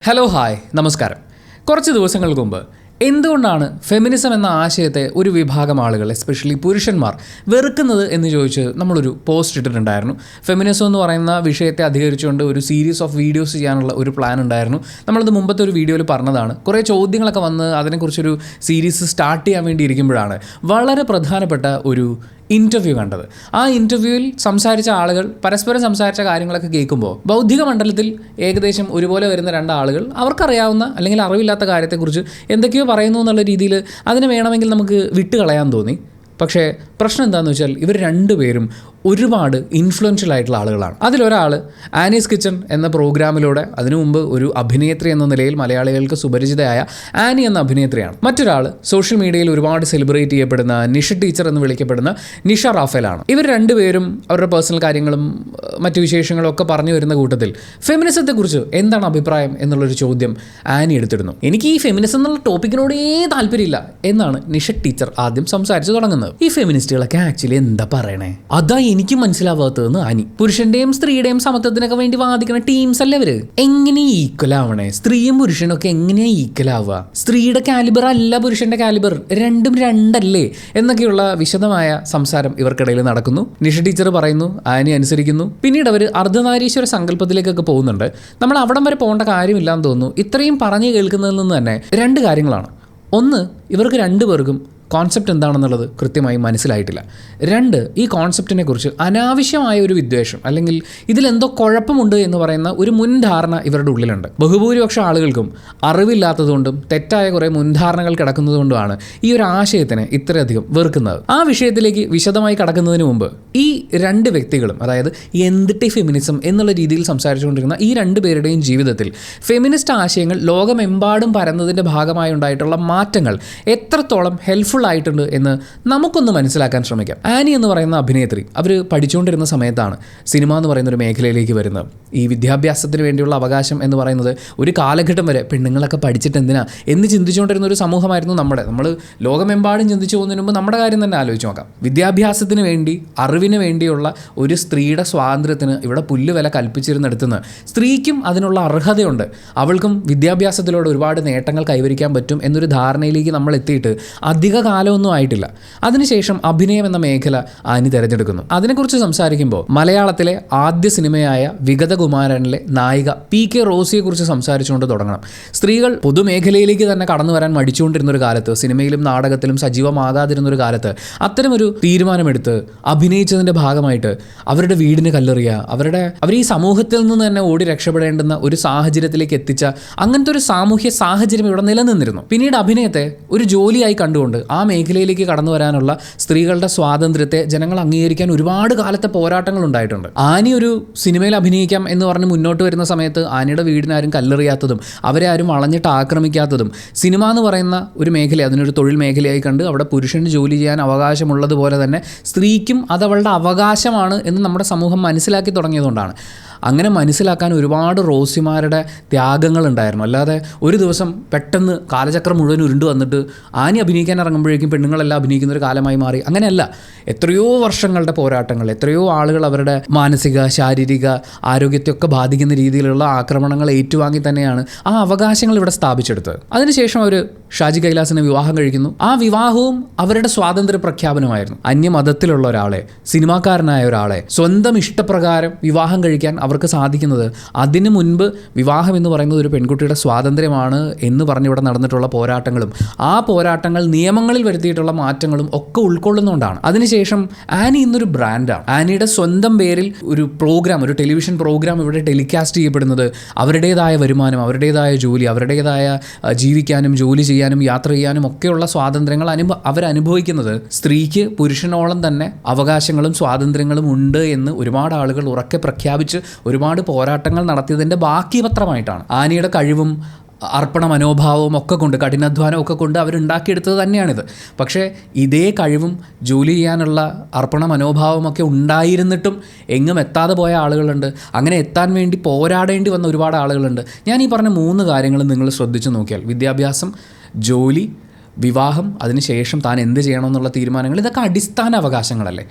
Hello hi നമസ്കാരം. കുറച്ച് ദിവസങ്ങൾക്ക് മുമ്പ് എന്തുകൊണ്ടാണ് ഫെമിനിസം എന്ന ആശയത്തെ ഒരു വിഭാഗം ആളുകൾ എസ്പെഷ്യലി പുരുഷന്മാർ വെറുക്കുന്നത് എന്ന് ചോദിച്ച് നമ്മളൊരു പോസ്റ്റ് ഇട്ടിട്ടുണ്ടായിരുന്നു. ഫെമിനിസം എന്ന് പറയുന്ന വിഷയത്തെ അധികരിച്ചുകൊണ്ട് ഒരു സീരീസ് ഓഫ് വീഡിയോസ് ചെയ്യാനുള്ള ഒരു പ്ലാൻ ഉണ്ടായിരുന്നു. നമ്മളത് മുമ്പത്തെ ഒരു വീഡിയോയിൽ പറഞ്ഞതാണ്. കുറേ ചോദ്യങ്ങളൊക്കെ വന്ന് അതിനെക്കുറിച്ചൊരു സീരീസ് സ്റ്റാർട്ട് ചെയ്യാൻ വേണ്ടി ഇരിക്കുമ്പോഴാണ് വളരെ പ്രധാനപ്പെട്ട ഒരു ഇൻ്റർവ്യൂ കണ്ടത്. ആ ഇൻ്റർവ്യൂവിൽ സംസാരിച്ച ആളുകൾ പരസ്പരം സംസാരിച്ച കാര്യങ്ങളൊക്കെ കേൾക്കുമ്പോൾ ബൗദ്ധിക മണ്ഡലത്തിൽ ഏകദേശം ഒരുപോലെ വരുന്ന രണ്ടാളുകൾ അവർക്കറിയാവുന്ന അല്ലെങ്കിൽ അറിവില്ലാത്ത കാര്യത്തെക്കുറിച്ച് എന്തൊക്കെയോ പറയുന്നു എന്നുള്ള രീതിയിൽ അതിനെ വേണമെങ്കിൽ നമുക്ക് വിട്ടുകളയാൻ തോന്നി. പക്ഷേ പ്രശ്നം എന്താണെന്ന് വെച്ചാൽ ഇവർ രണ്ടുപേരും ഒരുപാട് ഇൻഫ്ലുവൻഷ്യൽ ആയിട്ടുള്ള ആളുകളാണ്. അതിലൊരാൾ ആനീസ് കിച്ചൺ എന്ന പ്രോഗ്രാമിലൂടെ അതിനു മുമ്പ് ഒരു അഭിനേത്രി എന്ന നിലയിൽ മലയാളികൾക്ക് സുപരിചിതയായ ആനി എന്ന അഭിനേത്രിയാണ്. മറ്റൊരാൾ സോഷ്യൽ മീഡിയയിൽ ഒരുപാട് സെലിബ്രേറ്റ് ചെയ്യപ്പെടുന്ന നിഷ ടീച്ചർ എന്ന് വിളിക്കപ്പെടുന്ന നിഷ റാഫേലാണ്. ഇവർ രണ്ടുപേരും അവരുടെ പേഴ്സണൽ കാര്യങ്ങളും മറ്റു വിശേഷങ്ങളും ഒക്കെ പറഞ്ഞു വരുന്ന കൂട്ടത്തിൽ ഫെമിനിസത്തെക്കുറിച്ച് എന്താണ് അഭിപ്രായം എന്നുള്ളൊരു ചോദ്യം ആനി എടുത്തിടുന്നു. എനിക്ക് ഈ ഫെമിനിസം എന്നുള്ള ടോപ്പിക്കിനോടേ താല്പര്യമില്ല എന്നാണ് നിഷ ടീച്ചർ ആദ്യം സംസാരിച്ചു തുടങ്ങുന്നത്. ഈ ഫെമിനിസ്റ്റുകളൊക്കെ ആക്ച്വലി എന്താ പറയണേ, അതാ എനിക്ക് മനസ്സിലാവാത്തതെന്ന് ആനി. പുരുഷന്റെയും സ്ത്രീയുടെയും സമത്വത്തിനൊക്കെ വേണ്ടി വാദിക്കുന്ന ടീംസ് അല്ലേ ഇവര്? എങ്ങനെ ഈക്വൽ ആവണേ? സ്ത്രീയും പുരുഷനും ഒക്കെ എങ്ങനെയാ ഈക്വൽ ആവുക? സ്ത്രീയുടെ കാലിബർ അല്ല പുരുഷന്റെ കാലിബർ, രണ്ടും രണ്ടല്ലേ എന്നൊക്കെയുള്ള വിശദമായ സംസാരം ഇവർക്കിടയിൽ നടക്കുന്നു. നിഷ ടീച്ചർ പറയുന്നു, ആനി അനുസരിക്കുന്നു. പിന്നീട് അവർ അർദ്ധനാരീശ്വര സങ്കല്പത്തിലേക്കൊക്കെ പോകുന്നുണ്ട്. നമ്മൾ അവിടം വരെ പോകേണ്ട കാര്യമില്ലാന്ന് തോന്നുന്നു. ഇത്രയും പറഞ്ഞു കേൾക്കുന്നതിൽ നിന്ന് തന്നെ രണ്ട് കാര്യങ്ങളാണ്. ഒന്ന്, ഇവർക്ക് രണ്ടുപേർക്കും കോൺസെപ്റ്റ് എന്താണെന്നുള്ളത് കൃത്യമായി മനസ്സിലായിട്ടില്ല. രണ്ട്, ഈ കോൺസെപ്റ്റിനെ കുറിച്ച് അനാവശ്യമായ ഒരു വിദ്വേഷം അല്ലെങ്കിൽ ഇതിലെന്തോ കുഴപ്പമുണ്ട് എന്ന് പറയുന്ന ഒരു മുൻധാരണ ഇവരുടെ ഉള്ളിലുണ്ട്. ബഹുഭൂരിപക്ഷം ആളുകൾക്കും അറിവില്ലാത്തതുകൊണ്ടും തെറ്റായ കുറേ മുൻധാരണകൾ കിടക്കുന്നതുകൊണ്ടുമാണ് ഈ ഒരു ആശയത്തിനെ ഇത്രയധികം വെറുക്കുന്നത്. ആ വിഷയത്തിലേക്ക് വിശദമായി കടക്കുന്നതിന് മുമ്പ് ഈ രണ്ട് വ്യക്തികളും, അതായത് എന്തിട്ട് ഫെമിനിസം എന്നുള്ള രീതിയിൽ സംസാരിച്ചുകൊണ്ടിരുന്ന ഈ രണ്ടുപേരുടെയും ജീവിതത്തിൽ ഫെമിനിസ്റ്റ് ആശയങ്ങൾ ലോകമെമ്പാടും പരന്നതിൻ്റെ ഭാഗമായി ഉണ്ടായിട്ടുള്ള മാറ്റങ്ങൾ എത്രത്തോളം ഹെൽപ്ഫുൾ ആയിട്ടുണ്ട് എന്ന് നമുക്കൊന്ന് മനസ്സിലാക്കാൻ ശ്രമിക്കാം. ആനി എന്ന് പറയുന്ന അഭിനേത്രി അവർ പഠിച്ചുകൊണ്ടിരുന്ന സമയത്താണ് സിനിമ എന്ന് പറയുന്ന ഒരു മേഖലയിലേക്ക് വരുന്നത്. ഈ വിദ്യാഭ്യാസത്തിന് വേണ്ടിയുള്ള അവകാശം എന്ന് പറയുന്നത് ഒരു കാലഘട്ടം വരെ പെണ്ണുങ്ങളൊക്കെ പഠിച്ചിട്ട് എന്തിനാ എന്ന് ചിന്തിച്ചുകൊണ്ടിരുന്ന ഒരു സമൂഹമായിരുന്നു നമ്മൾ ലോകമെമ്പാടും ചിന്തിച്ചു പോകുന്നതിന് മുമ്പ് നമ്മുടെ കാര്യം തന്നെ ആലോചിച്ച് നോക്കാം. വിദ്യാഭ്യാസത്തിന് വേണ്ടി, അറിവിന് വേണ്ടിയുള്ള ഒരു സ്ത്രീയുടെ സ്വാതന്ത്ര്യത്തിന് ഇവിടെ പുല്ലുവില കൽപ്പിച്ചിരുന്നെടുത്തുനിന്ന് സ്ത്രീക്കും അതിനുള്ള അർഹതയുണ്ട്, അവൾക്കും വിദ്യാഭ്യാസത്തിലൂടെ ഒരുപാട് നേട്ടങ്ങൾ കൈവരിക്കാൻ പറ്റും എന്നൊരു ധാരണയിലേക്ക് നമ്മൾ എത്തിയിട്ട് അധിക കാലമൊന്നും ആയിട്ടില്ല. അതിനുശേഷം അഭിനയം എന്ന മേഖല ആനി തിരഞ്ഞെടുക്കുന്നു. അതിനെക്കുറിച്ച് സംസാരിക്കുമ്പോൾ മലയാളത്തിലെ ആദ്യ സിനിമയായ വിഗതകുമാരനിലെ നായിക PK റോസിയെക്കുറിച്ച് സംസാരിച്ചുകൊണ്ട് തുടങ്ങണം. സ്ത്രീകൾ പൊതുമേഖലയിലേക്ക് തന്നെ കടന്നു വരാൻ മടിച്ചുകൊണ്ടിരുന്നൊരു കാലത്ത്, സിനിമയിലും നാടകത്തിലും സജീവമാകാതിരുന്നൊരു കാലത്ത് അത്തരമൊരു തീരുമാനമെടുത്ത് അഭിനയിച്ചതിൻ്റെ ഭാഗമായിട്ട് അവരുടെ വീടിന് കല്ലെറിയുക, അവർ ഈ സമൂഹത്തിൽ നിന്ന് തന്നെ ഓടി രക്ഷപ്പെടേണ്ടുന്ന ഒരു സാഹചര്യത്തിലേക്ക് എത്തിച്ച അങ്ങനത്തെ ഒരു സാമൂഹ്യ സാഹചര്യം ഇവിടെ നിലനിന്നിരുന്നു. പിന്നീട് അഭിനയത്തെ ഒരു ജോലിയായി കണ്ടുകൊണ്ട് ആ മേഖലയിലേക്ക് കടന്നു വരാനുള്ള സ്ത്രീകളുടെ സ്വാതന്ത്ര്യത്തെ ജനങ്ങൾ അംഗീകരിക്കാൻ ഒരുപാട് കാലത്തെ പോരാട്ടങ്ങൾ ഉണ്ടായിട്ടുണ്ട്. ആനി ഒരു സിനിമയിൽ അഭിനയിക്കാം എന്ന് പറഞ്ഞ് മുന്നോട്ട് വരുന്ന സമയത്ത് ആനിയുടെ വീടിനാരും കല്ലെറിയാത്തതും അവരെ ആരും വളഞ്ഞിട്ട് ആക്രമിക്കാത്തതും സിനിമ എന്ന് പറയുന്ന ഒരു മേഖല അതിനൊരു തൊഴിൽ മേഖലയായി കണ്ട് അവിടെ പുരുഷന് ജോലി ചെയ്യാൻ അവകാശമുള്ളതുപോലെ തന്നെ സ്ത്രീക്കും അത് അവളുടെ അവകാശമാണ് എന്ന് നമ്മുടെ സമൂഹം മനസ്സിലാക്കി തുടങ്ങിയതുകൊണ്ടാണ്. അങ്ങനെ മനസ്സിലാക്കാൻ ഒരുപാട് റോസിമാരുടെ ത്യാഗങ്ങളുണ്ടായിരുന്നു. അല്ലാതെ ഒരു ദിവസം പെട്ടെന്ന് കാലചക്രം മുഴുവൻ ഉരുണ്ട് വന്നിട്ട് ആനി അഭിനയിക്കാൻ ഇറങ്ങുമ്പോഴേക്കും പെണ്ണുങ്ങളെല്ലാം അഭിനയിക്കുന്ന ഒരു കാലമായി മാറി. അങ്ങനെയല്ല, എത്രയോ വർഷങ്ങളുടെ പോരാട്ടങ്ങൾ, എത്രയോ ആളുകൾ അവരുടെ മാനസിക ശാരീരിക ആരോഗ്യത്തെയൊക്കെ ബാധിക്കുന്ന രീതിയിലുള്ള ആക്രമണങ്ങൾ ഏറ്റുവാങ്ങി തന്നെയാണ് ആ അവകാശങ്ങൾ ഇവിടെ സ്ഥാപിച്ചെടുത്തത്. അതിനുശേഷം അവർ ഷാജി കൈലാസിനെ വിവാഹം കഴിക്കുന്നു. ആ വിവാഹവും അവരുടെ സ്വാതന്ത്ര്യ പ്രഖ്യാപനമായിരുന്നു. അന്യമതത്തിലുള്ള ഒരാളെ, സിനിമാക്കാരനായ ഒരാളെ സ്വന്തം ഇഷ്ടപ്രകാരം വിവാഹം കഴിക്കാൻ അവർക്ക് സാധിക്കുന്നത് അതിനു മുൻപ് വിവാഹം എന്ന് പറയുന്നത് ഒരു പെൺകുട്ടിയുടെ സ്വാതന്ത്ര്യമാണ് എന്ന് പറഞ്ഞിവിടെ നടന്നിട്ടുള്ള പോരാട്ടങ്ങളും ആ പോരാട്ടങ്ങൾ നിയമങ്ങളിൽ വരുത്തിയിട്ടുള്ള മാറ്റങ്ങളും ഒക്കെ ഉൾക്കൊള്ളുന്നതുകൊണ്ടാണ്. അതിനുശേഷം ആനി ഇന്നൊരു ബ്രാൻഡാണ്. ആനിയുടെ സ്വന്തം പേരിൽ ഒരു പ്രോഗ്രാം, ഒരു ടെലിവിഷൻ പ്രോഗ്രാം ഇവിടെ ടെലികാസ്റ്റ് ചെയ്യപ്പെടുന്നത് അവരുടേതായ വരുമാനം, അവരുടേതായ ജോലി, അവരുടേതായ ജീവിക്കാനും ജോലി ചെയ്യാനും യാത്ര ചെയ്യാനും ഒക്കെയുള്ള സ്വാതന്ത്ര്യങ്ങൾ അവരനുഭവിക്കുന്നത് സ്ത്രീക്ക് പുരുഷനോളം തന്നെ അവകാശങ്ങളും സ്വാതന്ത്ര്യങ്ങളും ഉണ്ട് എന്ന് ഒരുപാട് ആളുകൾ ഉറക്കെ പ്രഖ്യാപിച്ച് ഒരുപാട് പോരാട്ടങ്ങൾ നടത്തിയതിൻ്റെ ബാക്കി പത്രമായിട്ടാണ്. ആനിയുടെ കഴിവും അർപ്പണ മനോഭാവവും ഒക്കെ കൊണ്ട്, കഠിനാധ്വാനവും ഒക്കെ കൊണ്ട് അവരുണ്ടാക്കിയെടുത്തത് തന്നെയാണിത്. പക്ഷേ ഇതേ കഴിവും ജോലി ചെയ്യാനുള്ള അർപ്പണ മനോഭാവമൊക്കെ ഉണ്ടായിരുന്നിട്ടും എങ്ങും എത്താതെ പോയ ആളുകളുണ്ട്. അങ്ങനെ എത്താൻ വേണ്ടി പോരാടേണ്ടി വന്ന ഒരുപാട് ആളുകളുണ്ട്. ഞാൻ ഈ പറഞ്ഞ 3 കാര്യങ്ങളും നിങ്ങൾ ശ്രദ്ധിച്ചു നോക്കിയാൽ, വിദ്യാഭ്യാസം, ജോലി, വിവാഹം, അതിനുശേഷം താൻ എന്ത് ചെയ്യണമെന്നുള്ള തീരുമാനങ്ങൾ, ഇതൊക്കെ അടിസ്ഥാന അവകാശങ്ങളല്ലേ.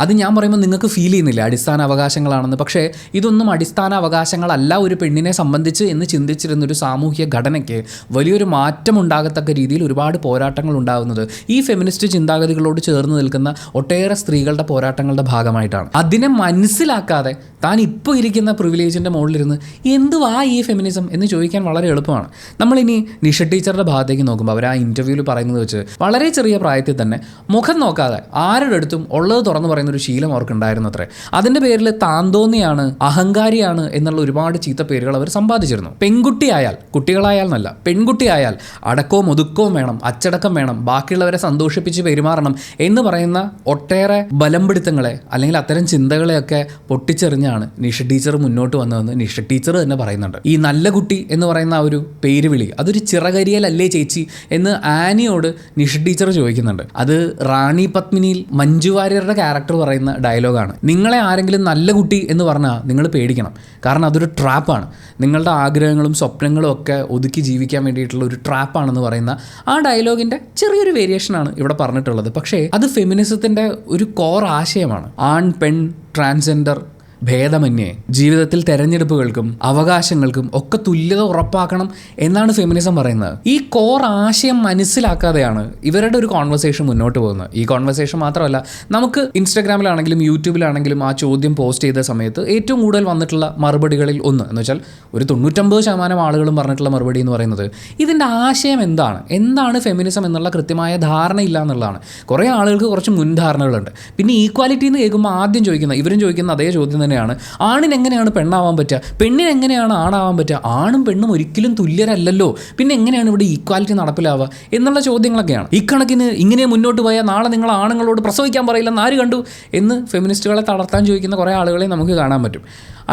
അത് ഞാൻ പറയുമ്പോൾ നിങ്ങൾക്ക് ഫീൽ ചെയ്യുന്നില്ല അടിസ്ഥാന അവകാശങ്ങളാണെന്ന്. പക്ഷേ ഇതൊന്നും അടിസ്ഥാന അവകാശങ്ങളല്ല ഒരു പെണ്ണിനെ സംബന്ധിച്ച് എന്ന് ചിന്തിച്ചിരുന്നൊരു സാമൂഹ്യ ഘടനയ്ക്ക് വലിയൊരു മാറ്റം ഉണ്ടാകത്തക്ക രീതിയിൽ ഒരുപാട് പോരാട്ടങ്ങൾ ഉണ്ടാകുന്നത് ഈ ഫെമിനിസ്റ്റ് ചിന്താഗതികളോട് ചേർന്ന് നിൽക്കുന്ന ഒട്ടേറെ സ്ത്രീകളുടെ പോരാട്ടങ്ങളുടെ ഭാഗമായിട്ടാണ്. അതിനെ മനസ്സിലാക്കാതെ താൻ ഇപ്പോൾ ഇരിക്കുന്ന പ്രിവിലേജിൻ്റെ മുകളിലിരുന്ന് എന്തുവാ ഈ ഫെമിനിസം എന്ന് ചോദിക്കാൻ വളരെ എളുപ്പമാണ്. നമ്മളിനി നിഷ ടീച്ചറുടെ ഭാഗത്തേക്ക് നോക്കുമ്പോൾ അവർ ആ ഇൻ്റർവ്യൂവിൽ പറയുന്നത് വെച്ച് വളരെ ചെറിയ പ്രായത്തിൽ തന്നെ മുഖം നോക്കാതെ ആരുടെ അടുത്തും ഉള്ളത് തുറന്നു പറയുന്ന ഒരു ശീലം അവർക്കുണ്ടായിരുന്നു അത്രേ. അതിൻ്റെ പേരിൽ താന്തോന്നിയാണ്, അഹങ്കാരിയാണ് എന്നുള്ള ഒരുപാട് ചീത്ത പേരുകൾ അവർ സമ്പാദിച്ചിരുന്നു. പെൺകുട്ടിയായാൽ, കുട്ടികളായാൽ എന്നല്ല, പെൺകുട്ടിയായാൽ അടക്കവും ഒതുക്കവും വേണം, അച്ചടക്കം വേണം, ബാക്കിയുള്ളവരെ സന്തോഷിപ്പിച്ച് പെരുമാറണം എന്ന് പറയുന്ന ഒട്ടേറെ ബലംപിടുത്തങ്ങളെ അല്ലെങ്കിൽ അത്തരം ചിന്തകളെയൊക്കെ പൊട്ടിച്ചെറിഞ്ഞാണ് നിഷ ടീച്ചർ മുന്നോട്ട് വന്നതെന്ന് നിഷ ടീച്ചർ തന്നെ പറയുന്നുണ്ട്. ഈ നല്ല കുട്ടി എന്ന് പറയുന്ന ആ ഒരു പേര് വിളി അതൊരു ചിറകരിയലല്ലേ ചേച്ചി എന്ന് ആനിയോട് നിഷ ടീച്ചർ ചോദിക്കുന്നുണ്ട്. അത് റാണി പത്മിനിയിൽ മഞ്ജു വാര്യരുടെ ക്യാരക്ടർ പറയുന്ന ഡയലോഗാണ്. നിങ്ങളെ ആരെങ്കിലും നല്ല കുട്ടി എന്ന് പറഞ്ഞാൽ നിങ്ങൾ പേടിക്കണം. കാരണം അതൊരു ട്രാപ്പാണ്. നിങ്ങളുടെ ആഗ്രഹങ്ങളും സ്വപ്നങ്ങളും ഒക്കെ ഒതുക്കി ജീവിക്കാൻ വേണ്ടിയിട്ടുള്ള ഒരു ട്രാപ്പാണെന്ന് പറയുന്ന ആ ഡയലോഗിൻ്റെ ചെറിയൊരു വേരിയേഷനാണ് ഇവിടെ പറഞ്ഞിട്ടുള്ളത്. പക്ഷേ അത് ഫെമിനിസത്തിൻ്റെ ഒരു കോർ ആശയമാണ്. ആൺ, പെൺ, ട്രാൻസ്ജെൻഡർ ഭേദമന്യേ ജീവിതത്തിൽ തെരഞ്ഞെടുപ്പുകൾക്കും അവകാശങ്ങൾക്കും ഒക്കെ തുല്യത ഉറപ്പാക്കണം എന്നാണ് ഫെമിനിസം പറയുന്നത്. ഈ കോർ ആശയം മനസ്സിലാക്കാതെയാണ് ഇവരുടെ ഒരു കോൺവെർസേഷൻ മുന്നോട്ട് പോകുന്നത്. ഈ കോൺവെർസേഷൻ മാത്രമല്ല, നമുക്ക് ഇൻസ്റ്റാഗ്രാമിലാണെങ്കിലും യൂട്യൂബിലാണെങ്കിലും ആ ചോദ്യം പോസ്റ്റ് ചെയ്ത സമയത്ത് ഏറ്റവും കൂടുതൽ വന്നിട്ടുള്ള മറുപടികളിൽ ഒന്ന് എന്ന് വെച്ചാൽ ഒരു 99% ആളുകളും പറഞ്ഞിട്ടുള്ള മറുപടി എന്ന് പറയുന്നത് ഇതിൻ്റെ ആശയം എന്താണ് ഫെമിനിസം എന്നുള്ള കൃത്യമായ ധാരണയില്ല എന്നുള്ളതാണ്. കുറേ ആളുകൾക്ക് കുറച്ച് മുൻധാരണകളുണ്ട്. പിന്നെ ഈക്വാലിറ്റി എന്ന് കേൾക്കുമ്പോൾ ആദ്യം ഇവരും ചോദിക്കുന്ന അതേ ചോദ്യം തന്നെയാണ്, ആണിന് എങ്ങനെയാണ് പെണ്ണാവാൻ പറ്റുക, പെണ്ണിന് എങ്ങനെയാണ് ആണാവാൻ പറ്റുക, ആണും പെണ്ണും ഒരിക്കലും തുല്യരല്ലല്ലോ, പിന്നെ എങ്ങനെയാണ് ഇവിടെ ഈക്വാലിറ്റി നടപ്പിലാവുക എന്നുള്ള ചോദ്യങ്ങളൊക്കെയാണ്. ഇക്കണക്കിന് ഇങ്ങനെ മുന്നോട്ട് പോയാൽ നാളെ നിങ്ങൾ ആണുങ്ങളോട് പ്രസവിക്കാൻ പറയില്ലെന്ന് ആര് കണ്ടു എന്ന് ഫെമിനിസ്റ്റുകളെ തളർത്താൻ ചോദിക്കുന്ന കുറേ ആളുകളെ നമുക്ക് കാണാൻ പറ്റും.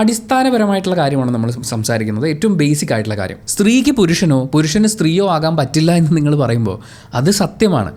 അടിസ്ഥാനപരമായിട്ടുള്ള കാര്യമാണ് നമ്മൾ സംസാരിക്കുന്നത്, ഏറ്റവും ബേസിക് ആയിട്ടുള്ള കാര്യം. സ്ത്രീക്ക് പുരുഷനോ പുരുഷന് സ്ത്രീയോ ആകാൻ പറ്റില്ല എന്ന് നിങ്ങൾ പറയുമ്പോൾ അത് സത്യമാണ്.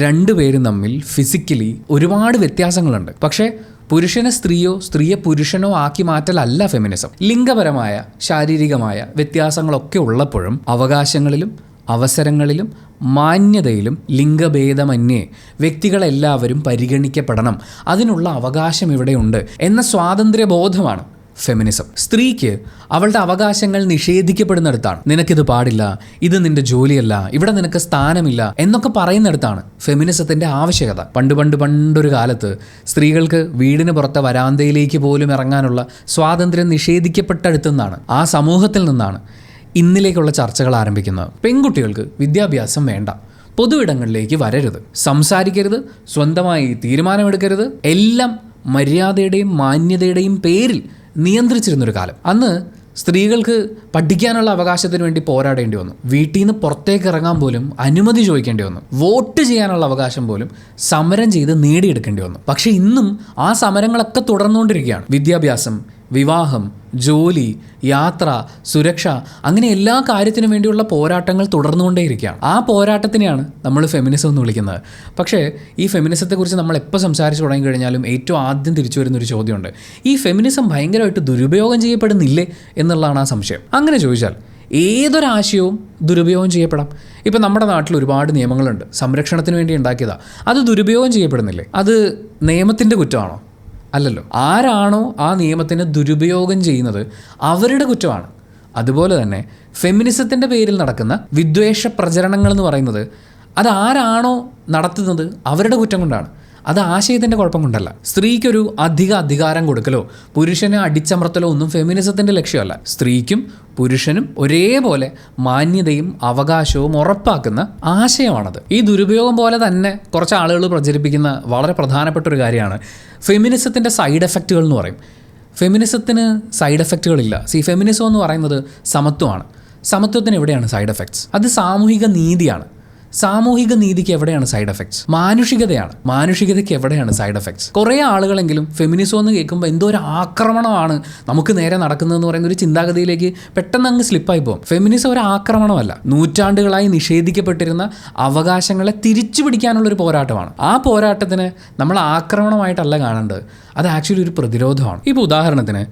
രണ്ടുപേരും തമ്മിൽ ഫിസിക്കലി ഒരുപാട് വ്യത്യാസങ്ങളുണ്ട്. പക്ഷേ പുരുഷനെ സ്ത്രീയോ സ്ത്രീയെ പുരുഷനോ ആക്കി മാറ്റലല്ല ഫെമിനിസം. ലിംഗപരമായ ശാരീരികമായ വ്യത്യാസങ്ങളൊക്കെ ഉള്ളപ്പോഴും അവകാശങ്ങളിലും അവസരങ്ങളിലും മാന്യതയിലും ലിംഗഭേദമന്യേ വ്യക്തികളെല്ലാവരും പരിഗണിക്കപ്പെടണം, അതിനുള്ള അവകാശം ഇവിടെയുണ്ട് എന്ന സ്വാതന്ത്ര്യബോധമാണ് ഫെമിനിസം. സ്ത്രീക്ക് അവളുടെ അവകാശങ്ങൾ നിഷേധിക്കപ്പെടുന്നിടത്താണ് നിനക്കിത് പാടില്ല, ഇത് നിന്റെ ജോലിയല്ല, ഇവിടെ നിനക്ക് സ്ഥാനമില്ല എന്നൊക്കെ പറയുന്നിടത്താണ് ഫെമിനിസത്തിൻ്റെ ആവശ്യകത. പണ്ടൊരു കാലത്ത് സ്ത്രീകൾക്ക് വീടിന് പുറത്തെ വരാന്തയിലേക്ക് പോലും ഇറങ്ങാനുള്ള സ്വാതന്ത്ര്യം നിഷേധിക്കപ്പെട്ടടുത്തു നിന്നാണ്, ആ സമൂഹത്തിൽ നിന്നാണ് ഇന്നിലേക്കുള്ള ചർച്ചകൾ ആരംഭിക്കുന്നത്. പെൺകുട്ടികൾക്ക് വിദ്യാഭ്യാസം വേണ്ട, പൊതുവിടങ്ങളിലേക്ക് വരരുത്, സംസാരിക്കരുത്, സ്വന്തമായി തീരുമാനമെടുക്കരുത്, എല്ലാം മര്യാദയുടെയും മാന്യതയുടെയും പേരിൽ നിയന്ത്രിച്ചിരുന്നൊരു കാലം. അന്ന് സ്ത്രീകൾക്ക് പഠിക്കാനുള്ള അവകാശത്തിന് വേണ്ടി പോരാടേണ്ടി വന്നു. വീട്ടിൽ നിന്ന് പുറത്തേക്ക് ഇറങ്ങാൻ പോലും അനുമതി ചോദിക്കേണ്ടി വന്നു. വോട്ട് ചെയ്യാനുള്ള അവകാശം പോലും സമരം ചെയ്ത് നേടിയെടുക്കേണ്ടി വന്നു. പക്ഷേ ഇന്നും ആ സമരങ്ങളൊക്കെ തുടർന്നുകൊണ്ടിരിക്കുകയാണ്. വിദ്യാഭ്യാസം, വിവാഹം, ജോലി, യാത്ര, സുരക്ഷ, അങ്ങനെ എല്ലാ കാര്യത്തിനും വേണ്ടിയുള്ള പോരാട്ടങ്ങൾ തുടർന്നുകൊണ്ടേയിരിക്കുകയാണ്. ആ പോരാട്ടത്തിനെയാണ് നമ്മൾ ഫെമിനിസം എന്ന് വിളിക്കുന്നത്. പക്ഷേ ഈ ഫെമിനിസത്തെക്കുറിച്ച് നമ്മൾ എപ്പോൾ സംസാരിച്ച് തുടങ്ങിക്കഴിഞ്ഞാലും ഏറ്റവും ആദ്യം തിരിച്ചു വരുന്നൊരു ചോദ്യമുണ്ട്, ഈ ഫെമിനിസം ഭയങ്കരമായിട്ട് ദുരുപയോഗം ചെയ്യപ്പെടുന്നില്ലേ എന്നുള്ളതാണ് ആ സംശയം. അങ്ങനെ ചോദിച്ചാൽ ഏതൊരാശയവും ദുരുപയോഗം ചെയ്യപ്പെടാം. ഇപ്പം നമ്മുടെ നാട്ടിൽ ഒരുപാട് നിയമങ്ങളുണ്ട്, സംരക്ഷണത്തിന് വേണ്ടി ഉണ്ടാക്കിയതാണ്. അത് ദുരുപയോഗം ചെയ്യപ്പെടുന്നില്ലേ? അത് നിയമത്തിൻ്റെ കുറ്റമാണോ? അല്ലല്ലോ. ആരാണോ ആ നിയമത്തിന് ദുരുപയോഗം ചെയ്യുന്നത് അവരുടെ കുറ്റമാണ്. അതുപോലെ തന്നെ ഫെമിനിസത്തിൻ്റെ പേരിൽ നടക്കുന്ന വിദ്വേഷ പ്രചരണങ്ങൾ എന്ന് പറയുന്നത് അതാരാണോ നടത്തുന്നത് അവരുടെ കുറ്റം കൊണ്ടാണ്. അത് ആശയത്തിൻ്റെ കുഴപ്പം കൊണ്ടല്ല. സ്ത്രീക്കൊരു അധികാരം കൊടുക്കലോ പുരുഷനെ അടിച്ചമർത്തലോ ഒന്നും ഫെമിനിസത്തിൻ്റെ ലക്ഷ്യമല്ല. സ്ത്രീക്കും പുരുഷനും ഒരേപോലെ മാന്യതയും അവകാശവും ഉറപ്പാക്കുന്ന ആശയമാണത്. ഈ ദുരുപയോഗം പോലെ തന്നെ കുറച്ച് ആളുകൾ പ്രചരിപ്പിക്കുന്ന വളരെ പ്രധാനപ്പെട്ട ഒരു കാര്യമാണ് ഫെമിനിസത്തിൻ്റെ സൈഡ് എഫക്റ്റുകൾ എന്ന് പറയും. ഫെമിനിസത്തിന് സൈഡ് എഫക്റ്റുകളില്ല. ഫെമിനിസം എന്ന് പറയുന്നത് സമത്വമാണ്. സമത്വത്തിന് എവിടെയാണ് സൈഡ് എഫക്ട്സ്? അത് സാമൂഹിക നീതിയാണ്. സാമൂഹിക നീതിക്ക് എവിടെയാണ് സൈഡ് എഫക്ട്സ്? മാനുഷികതയാണ്. മാനുഷികതയ്ക്ക് എവിടെയാണ് സൈഡ് എഫക്ട്സ്? കുറേ ആളുകളെങ്കിലും ഫെമിനിസം എന്ന് കേൾക്കുമ്പോൾ എന്തോ ഒരു ആക്രമണമാണ് നമുക്ക് നേരെ നടക്കുന്നതെന്ന് പറയുന്ന ഒരു ചിന്താഗതിയിലേക്ക് പെട്ടെന്ന് അങ്ങ് സ്ലിപ്പായി പോകും. ഫെമിനിസം ഒരു ആക്രമണമല്ല, നൂറ്റാണ്ടുകളായി നിഷേധിക്കപ്പെട്ടിരുന്ന അവകാശങ്ങളെ തിരിച്ചു പിടിക്കാനുള്ളൊരു പോരാട്ടമാണ്. ആ പോരാട്ടത്തിന് നമ്മൾ ആക്രമണമായിട്ടല്ല കാണേണ്ടത്, അത് ആക്ച്വലി ഒരു പ്രതിരോധമാണ്. ഇപ്പോൾ ഉദാഹരണത്തിന്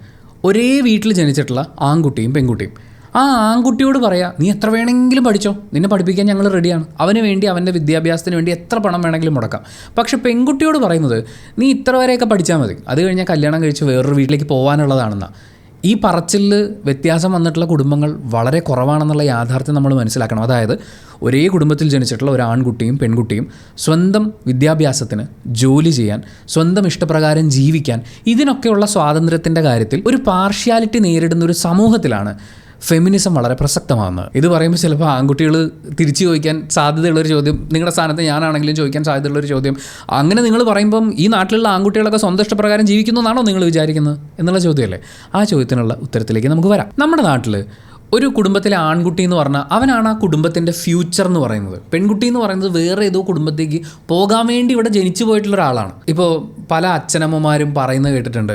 ഒരേ വീട്ടിൽ ജനിച്ചിട്ടുള്ള ആൺകുട്ടിയും പെൺകുട്ടിയും ആ ആൺകുട്ടിയോട് പറയാം, നീ എത്ര വേണമെങ്കിലും പഠിച്ചോ, നിന്നെ പഠിപ്പിക്കാൻ ഞങ്ങൾ റെഡിയാണ്, അവന് വേണ്ടി അവൻ്റെ വിദ്യാഭ്യാസത്തിന് വേണ്ടി എത്ര പണം വേണമെങ്കിലും മുടക്കാം. പക്ഷേ പെൺകുട്ടിയോട് പറയുന്നത് നീ ഇത്ര വരെയൊക്കെ പഠിച്ചാൽ മതി, അത് കഴിഞ്ഞാൽ കല്യാണം കഴിച്ച് വേറൊരു വീട്ടിലേക്ക് പോകാനുള്ളതാണെന്നാണ്. ഈ പറച്ചിൽ വ്യത്യാസം വന്നിട്ടുള്ള കുടുംബങ്ങൾ വളരെ കുറവാണെന്നുള്ള യാഥാർത്ഥ്യം നമ്മൾ മനസ്സിലാക്കണം. അതായത് ഒരേ കുടുംബത്തിൽ ജനിച്ചിട്ടുള്ള ഒരു ആൺകുട്ടിയും പെൺകുട്ടിയും സ്വന്തം വിദ്യാഭ്യാസത്തിന്, ജോലി ചെയ്യാൻ, സ്വന്തം ഇഷ്ടപ്രകാരം ജീവിക്കാൻ, ഇതിനൊക്കെയുള്ള സ്വാതന്ത്ര്യത്തിൻ്റെ കാര്യത്തിൽ ഒരു പാർഷ്യാലിറ്റി നേരിടുന്ന ഒരു സമൂഹത്തിലാണ് ഫെമിനിസം വളരെ പ്രസക്തമാകുന്നത്. ഇത് പറയുമ്പോൾ ചിലപ്പോൾ ആൺകുട്ടികൾ തിരിച്ചു ചോദിക്കാൻ സാധ്യതയുള്ളൊരു ചോദ്യം, നിങ്ങളുടെ സ്ഥാനത്ത് ഞാനാണെങ്കിലും ചോദിക്കാൻ സാധ്യതയുള്ളൊരു ചോദ്യം, അങ്ങനെ നിങ്ങൾ പറയുമ്പം ഈ നാട്ടിലുള്ള ആൺകുട്ടികളൊക്കെ സ്വന്തം ഇഷ്ടപ്രകാരം ജീവിക്കുന്നു എന്നാണോ നിങ്ങൾ വിചാരിക്കുന്നത് എന്നുള്ള ചോദ്യമല്ലേ. ആ ചോദ്യത്തിനുള്ള ഉത്തരത്തിലേക്ക് നമുക്ക് വരാം. നമ്മുടെ നാട്ടിൽ ഒരു കുടുംബത്തിലെ ആൺകുട്ടി എന്ന് പറഞ്ഞാൽ അവനാണ് ആ കുടുംബത്തിൻ്റെ ഫ്യൂച്ചർ എന്ന് പറയുന്നത്. പെൺകുട്ടി എന്ന് പറയുന്നത് വേറെ ഏതോ കുടുംബത്തേക്ക് പോകാൻ വേണ്ടി ഇവിടെ ജനിച്ചു പോയിട്ടുള്ള ഒരാളാണ്. ഇപ്പോൾ പല അച്ഛനമ്മമാരും പറയുന്നത് കേട്ടിട്ടുണ്ട്,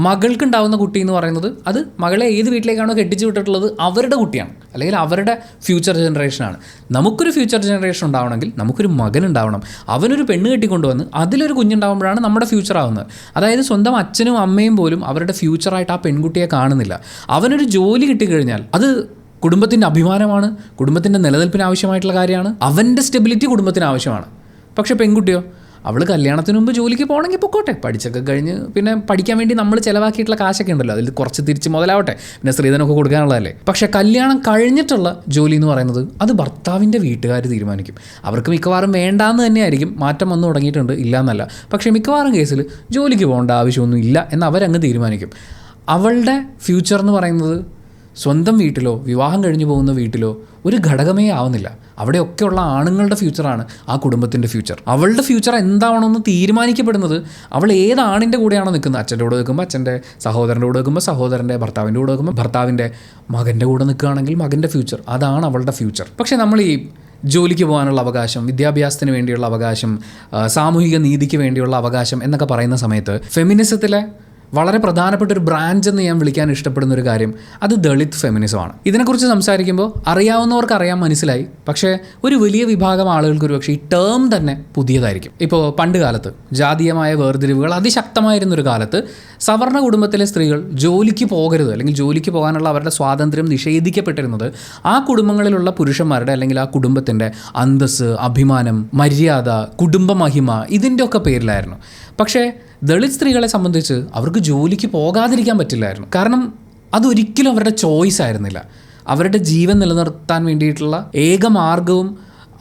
മകൾക്കുണ്ടാവുന്ന കുട്ടി എന്ന് പറയുന്നത് അത് മകളെ ഏത് വീട്ടിലേക്കാണോ കെട്ടിച്ചു വിട്ടിട്ടുള്ളത് അവരുടെ കുട്ടിയാണ്, അല്ലെങ്കിൽ അവരുടെ ഫ്യൂച്ചർ ജനറേഷനാണ്. നമുക്കൊരു ഫ്യൂച്ചർ ജനറേഷൻ ഉണ്ടാവണമെങ്കിൽ നമുക്കൊരു മകൻ ഉണ്ടാവണം, അവനൊരു പെണ്ണ് കെട്ടിക്കൊണ്ടുവന്ന് അതിലൊരു കുഞ്ഞുണ്ടാകുമ്പോഴാണ് നമ്മുടെ ഫ്യൂച്ചർ ആവുന്നത്. അതായത് സ്വന്തം അച്ഛനും അമ്മയും പോലും അവരുടെ ഫ്യൂച്ചറായിട്ട് ആ പെൺകുട്ടിയെ കാണുന്നില്ല. അവനൊരു ജോലി കിട്ടിക്കഴിഞ്ഞാൽ അത് കുടുംബത്തിൻ്റെ അഭിമാനമാണ്, കുടുംബത്തിൻ്റെ നിലനിൽപ്പിന് ആവശ്യമായിട്ടുള്ള കാര്യമാണ്, അവൻ്റെ സ്റ്റെബിലിറ്റി കുടുംബത്തിന് ആവശ്യമാണ്. പക്ഷേ പെൺകുട്ടിയോ, അവൾ കല്യാണത്തിന് മുമ്പ് ജോലിക്ക് പോകണമെങ്കിൽ പൊക്കോട്ടെ, പഠിച്ചൊക്കെ കഴിഞ്ഞ് പിന്നെ പഠിക്കാൻ വേണ്ടി നമ്മൾ ചിലവാക്കിയിട്ടുള്ള കാശൊക്കെ ഉണ്ടല്ലോ, അതിൽ കുറച്ച് തിരിച്ച് മുതലാവട്ടെ, പിന്നെ സ്ത്രീധനമൊക്കെ കൊടുക്കാനുള്ളതല്ലേ. പക്ഷേ കല്യാണം കഴിഞ്ഞിട്ടുള്ള ജോലി എന്ന് പറയുന്നത് അത് ഭർത്താവിൻ്റെ വീട്ടുകാർ തീരുമാനിക്കും. അവർക്ക് മിക്കവാറും വേണ്ടാന്ന് തന്നെയായിരിക്കും, മാറ്റം വന്നു തുടങ്ങിയിട്ടുണ്ട്, ഇല്ല എന്നല്ല, പക്ഷേ മിക്കവാറും കേസിൽ ജോലിക്ക് പോകേണ്ട ആവശ്യമൊന്നും ഇല്ല എന്ന് അവരങ്ങ് തീരുമാനിക്കും. അവളുടെ ഫ്യൂച്ചർ എന്ന് പറയുന്നത് സ്വന്തം വീട്ടിലോ വിവാഹം കഴിഞ്ഞു പോകുന്ന വീട്ടിലോ ഒരു ഘടകമേ ആവുന്നില്ല. അവിടെയൊക്കെയുള്ള ആണുങ്ങളുടെ ഫ്യൂച്ചറാണ് ആ കുടുംബത്തിൻ്റെ ഫ്യൂച്ചർ. അവളുടെ ഫ്യൂച്ചർ എന്താവണമെന്ന് തീരുമാനിക്കപ്പെടുന്നത് അവൾ ഏത് ആണിൻ്റെ കൂടെയാണോ നിൽക്കുന്നത്. അച്ഛൻ്റെ കൂടെ നിൽക്കുമ്പോൾ അച്ഛൻ്റെ, സഹോദരൻ്റെ കൂടെ നിൽക്കുമ്പോൾ സഹോദരൻ്റെ, ഭർത്താവിൻ്റെ കൂടെ നിൽക്കുമ്പോൾ ഭർത്താവിൻ്റെ, മകൻ്റെ കൂടെ നിൽക്കുകയാണെങ്കിൽ മകൻ്റെ ഫ്യൂച്ചർ, അതാണ് അവളുടെ ഫ്യൂച്ചർ. പക്ഷേ നമ്മൾ ഈ ജോലിക്ക് പോകാനുള്ള അവകാശം, വിദ്യാഭ്യാസത്തിന് വേണ്ടിയുള്ള അവകാശം, സാമൂഹിക നീതിക്ക് വേണ്ടിയുള്ള അവകാശം എന്നൊക്കെ പറയുന്ന സമയത്ത് ഫെമിനിസത്തിലെ വളരെ പ്രധാനപ്പെട്ട ഒരു ബ്രാഞ്ച് എന്ന് ഞാൻ വിളിക്കാൻ ഇഷ്ടപ്പെടുന്ന ഒരു കാര്യം അത് ദളിത് ഫെമിനിസമാണ്. ഇതിനെക്കുറിച്ച് സംസാരിക്കുമ്പോൾ അറിയാവുന്നവർക്ക് അറിയാൻ മനസ്സിലായി, പക്ഷേ ഒരു വലിയ വിഭാഗം ആളുകൾക്ക് ഒരു പക്ഷേ ഈ ടേം തന്നെ പുതിയതായിരിക്കും. ഇപ്പോൾ പണ്ട് കാലത്ത് ജാതീയമായ വേർതിരിവുകൾ അതിശക്തമായിരുന്നൊരു കാലത്ത് സവർണ്ണ കുടുംബത്തിലെ സ്ത്രീകൾ ജോലിക്ക് പോകരുത്, അല്ലെങ്കിൽ ജോലിക്ക് പോകാനുള്ള അവരുടെ സ്വാതന്ത്ര്യം നിഷേധിക്കപ്പെട്ടിരുന്നത് ആ കുടുംബങ്ങളിലുള്ള പുരുഷന്മാരുടെ അല്ലെങ്കിൽ ആ കുടുംബത്തിൻ്റെ അന്തസ്സ്, അഭിമാനം, മര്യാദ, കുടുംബമഹിമ ഇതിൻ്റെ ഒക്കെ പേരിലായിരുന്നു. പക്ഷേ ദളിത് സ്ത്രീകളെ സംബന്ധിച്ച് അവർക്ക് ജോലിക്ക് പോകാതിരിക്കാൻ പറ്റില്ലായിരുന്നു. കാരണം അതൊരിക്കലും അവരുടെ ചോയ്സ് ആയിരുന്നില്ല. അവരുടെ ജീവൻ നിലനിർത്താൻ വേണ്ടിയിട്ടുള്ള ഏക മാർഗവും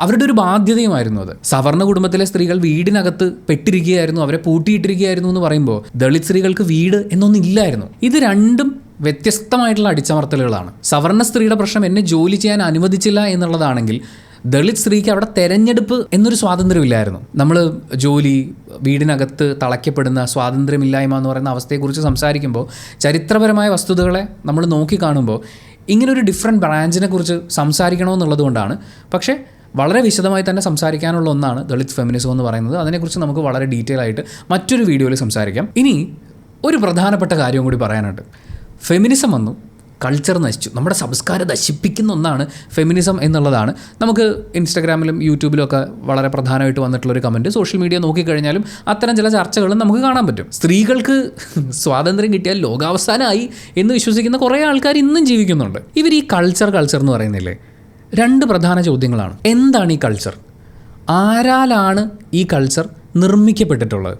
അവരുടെ ഒരു ബാധ്യതയുമായിരുന്നു അത്. സവർണ്ണ കുടുംബത്തിലെ സ്ത്രീകൾ വീടിനകത്ത് പെട്ടിരിക്കുകയായിരുന്നു, അവരെ പൂട്ടിയിട്ടിരിക്കുകയായിരുന്നു എന്ന് പറയുമ്പോൾ ദളിത് സ്ത്രീകൾക്ക് വീട് എന്നൊന്നും ഇല്ലായിരുന്നു. ഇത് രണ്ടും വ്യത്യസ്തമായിട്ടുള്ള അടിച്ചമർത്തലുകളാണ്. സവർണ്ണ സ്ത്രീയുടെ പ്രശ്നം എന്നെ ജോലി ചെയ്യാൻ അനുവദിച്ചില്ല എന്നുള്ളതാണെങ്കിൽ ദളിത് സ്ത്രീക്ക് അവിടെ തെരഞ്ഞെടുപ്പ് എന്നൊരു സ്വാതന്ത്ര്യമില്ലായിരുന്നു. നമ്മൾ ജോലി, വീടിനകത്ത് തളയ്ക്കപ്പെടുന്ന സ്വാതന്ത്ര്യമില്ലായ്മ എന്ന് പറയുന്ന അവസ്ഥയെക്കുറിച്ച് സംസാരിക്കുമ്പോൾ ചരിത്രപരമായ വസ്തുതകളെ നമ്മൾ നോക്കിക്കാണുമ്പോൾ ഇങ്ങനൊരു ഡിഫറെൻറ്റ് ബ്രാഞ്ചിനെ കുറിച്ച് സംസാരിക്കണമെന്നുള്ളത് കൊണ്ടാണ്. പക്ഷേ വളരെ വിശദമായി തന്നെ സംസാരിക്കാനുള്ള ഒന്നാണ് ദളിത് ഫെമിനിസം എന്ന് പറയുന്നത്. അതിനെക്കുറിച്ച് നമുക്ക് വളരെ ഡീറ്റെയിൽ ആയിട്ട് മറ്റൊരു വീഡിയോയിൽ സംസാരിക്കാം. ഇനി ഒരു പ്രധാനപ്പെട്ട കാര്യം കൂടി പറയാനുണ്ട്. ഫെമിനിസം വന്നു, കൾച്ചർ നശിച്ചു, നമ്മുടെ സംസ്കാരം നശിപ്പിക്കുന്ന ഒന്നാണ് ഫെമിനിസം എന്നുള്ളതാണ് നമുക്ക് ഇൻസ്റ്റാഗ്രാമിലും യൂട്യൂബിലും ഒക്കെ വളരെ പ്രധാനമായിട്ട് വന്നിട്ടുള്ളൊരു കമൻറ്റ്. സോഷ്യൽ മീഡിയ നോക്കിക്കഴിഞ്ഞാലും അത്തരം ചില ചർച്ചകളും നമുക്ക് കാണാൻ പറ്റും. സ്ത്രീകൾക്ക് സ്വാതന്ത്ര്യം കിട്ടിയാൽ ലോകാവസാനമായി എന്ന് വിശ്വസിക്കുന്ന കുറേ ആൾക്കാർ ഇന്നും ജീവിക്കുന്നുണ്ട്. ഇവർ ഈ കൾച്ചർ എന്ന് പറയുന്നില്ലേ, രണ്ട് പ്രധാന ചോദ്യങ്ങളാണ്. എന്താണ് ഈ കൾച്ചർ? ആരാലാണ് ഈ കൾച്ചർ നിർമ്മിക്കപ്പെട്ടിട്ടുള്ളത്?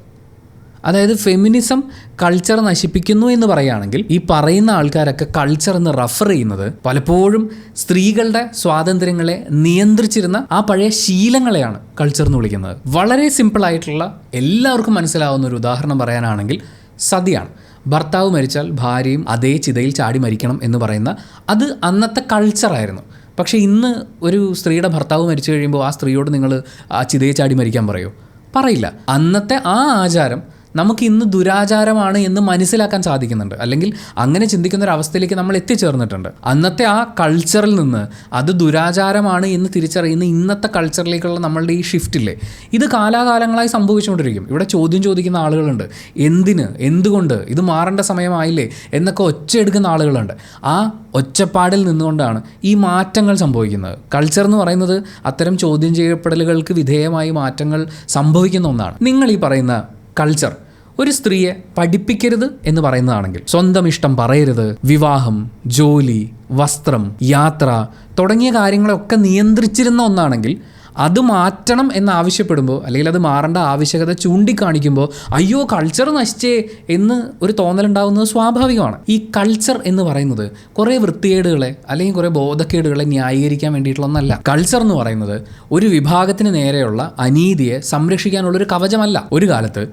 അതായത് ഫെമിനിസം കൾച്ചർ നശിപ്പിക്കുന്നു എന്ന് പറയുകയാണെങ്കിൽ ഈ പറയുന്ന ആൾക്കാരൊക്കെ കൾച്ചർ എന്ന് റെഫർ ചെയ്യുന്നത് പലപ്പോഴും സ്ത്രീകളുടെ സ്വാതന്ത്ര്യങ്ങളെ നിയന്ത്രിച്ചിരുന്ന ആ പഴയ ശീലങ്ങളെയാണ് കൾച്ചർ എന്ന് വിളിക്കുന്നത്. വളരെ സിമ്പിളായിട്ടുള്ള എല്ലാവർക്കും മനസ്സിലാവുന്ന ഒരു ഉദാഹരണം പറയാനാണെങ്കിൽ സതിയാണ്. ഭർത്താവ് മരിച്ചാൽ ഭാര്യയും അതേ ചിതയിൽ ചാടി മരിക്കണം എന്ന് പറയുന്ന അത് അന്നത്തെ കൾച്ചറായിരുന്നു. പക്ഷേ ഇന്ന് ഒരു സ്ത്രീയുടെ ഭർത്താവ് മരിച്ചു കഴിയുമ്പോൾ ആ സ്ത്രീയോട് നിങ്ങൾ ആ ചിതയെ ചാടി മരിക്കാൻ പറയുമോ? പറയില്ല. അന്നത്തെ ആ ആചാരം നമുക്ക് ഇന്ന് ദുരാചാരമാണ് എന്ന് മനസ്സിലാക്കാൻ സാധിക്കുന്നുണ്ട്, അല്ലെങ്കിൽ അങ്ങനെ ചിന്തിക്കുന്ന ഒരു അവസ്ഥയിലേക്ക് നമ്മൾ എത്തിച്ചേർന്നിട്ടുണ്ട്. അന്നത്തെ ആ കൾച്ചറിൽ നിന്ന് അത് ദുരാചാരമാണ് എന്ന് തിരിച്ചറിയുന്ന ഇന്നത്തെ കൾച്ചറിലേക്കുള്ള നമ്മളുടെ ഈ ഷിഫ്റ്റില്ലേ, ഇത് കാലാകാലങ്ങളായി സംഭവിച്ചുകൊണ്ടിരിക്കും. ഇവിടെ ചോദ്യം ചോദിക്കുന്ന ആളുകളുണ്ട്, എന്തിന്, എന്തുകൊണ്ട്, ഇത് മാറേണ്ട സമയമായില്ലേ എന്നൊക്കെ ഒച്ചയെടുക്കുന്ന ആളുകളുണ്ട്. ആ ഒച്ചപ്പാടിൽ നിന്നുകൊണ്ടാണ് ഈ മാറ്റങ്ങൾ സംഭവിക്കുന്നത്. കൾച്ചർ എന്ന് പറയുന്നത് അത്തരം ചോദ്യം ചെയ്യപ്പെടലുകൾക്ക് വിധേയമായി മാറ്റങ്ങൾ സംഭവിക്കുന്ന ഒന്നാണ്. നിങ്ങൾ ഈ പറയുന്ന കൾച്ചർ ഒരു സ്ത്രീയെ പഠിപ്പിക്കരുത് എന്ന് പറയുന്നതാണെങ്കിൽ, സ്വന്തം ഇഷ്ടം പറയരുത്, വിവാഹം, ജോലി, വസ്ത്രം, യാത്ര തുടങ്ങിയ കാര്യങ്ങളൊക്കെ നിയന്ത്രിച്ചിരുന്ന ഒന്നാണെങ്കിൽ അത് മാറ്റണം എന്നാവശ്യപ്പെടുമ്പോൾ അല്ലെങ്കിൽ അത് മാറേണ്ട ആവശ്യകത ചൂണ്ടിക്കാണിക്കുമ്പോൾ അയ്യോ കൾച്ചർ നശിച്ചേ എന്ന് ഒരു തോന്നലുണ്ടാകുന്നത് സ്വാഭാവികമാണ്. ഈ കൾച്ചർ എന്ന് പറയുന്നത് കുറേ വൃത്തികേടുകളെ അല്ലെങ്കിൽ കുറേ ബോധക്കേടുകളെ ന്യായീകരിക്കാൻ വേണ്ടിയിട്ടുള്ള ഒന്നല്ല. കൾച്ചർ എന്ന് പറയുന്നത് ഒരു വിഭാഗത്തിന് നേരെയുള്ള അനീതിയെ സംരക്ഷിക്കാനുള്ളൊരു കവചമല്ല. ഒരു കാലത്ത്